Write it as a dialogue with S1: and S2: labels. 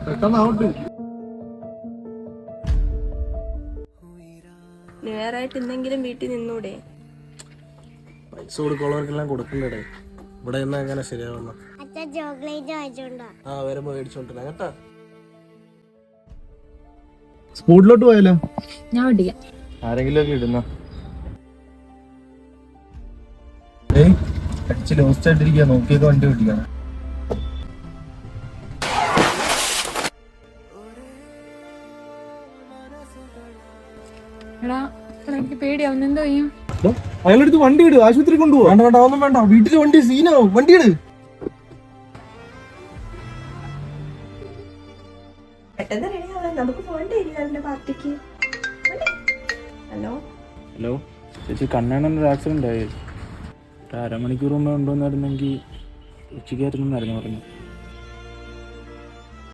S1: പെട്ടെന്നാവട്ടെ.
S2: നേരായിട്ട് എന്തെങ്കിലും വീട്ടിൽ നിന്നൂടെ?
S1: പൈസ കൊടുക്കുള്ളവർക്കെല്ലാം കൊടുക്കണ്ടേ. ഇവിടെ എന്നാ എങ്ങനെ ശരിയാവുന്ന? ആ വരുമ്പോ മേടിച്ചോണ്ടില്ല കേട്ടാ. സ്പൂഡിലോട്ട് പോയാലോ?
S3: ഞാൻ ഓടിക്കാം.
S1: ആരെങ്കിലും ഒക്കെ ഇടുന്ന അടിച്ച് ലോസ്റ്റ് ആയിട്ടിരിക്കുക. നോക്കിയൊക്കെ വണ്ടി ഓടിക്കണം.
S3: എടാ എനിക്ക് പേടിയാവുന്നു, എന്തോ ചെയ്യും?
S1: അയാളെടുത്ത് വണ്ടി ഇട്, ആശുപത്രി കൊണ്ടുപോകും. വേണ്ട വേണ്ട ഒന്നും വേണ്ട, വീട്ടില് വണ്ടി സീനാവും. വണ്ടി ഇട്.
S2: പെട്ടെന്ന് റെഡിയാവാൻ നമുക്ക് പോകണ്ടേ പാർട്ടിക്ക്. ഹലോ
S4: ഹലോ ചേച്ചി, കണ്ണാണൊരു ആക്സിഡന്റ് ആയി. ഒരു അരമണിക്കൂർ മുമ്പ് കൊണ്ടുവന്നായിരുന്നെങ്കിൽ ഉച്ചയ്ക്കായിരുന്നു പറഞ്ഞു.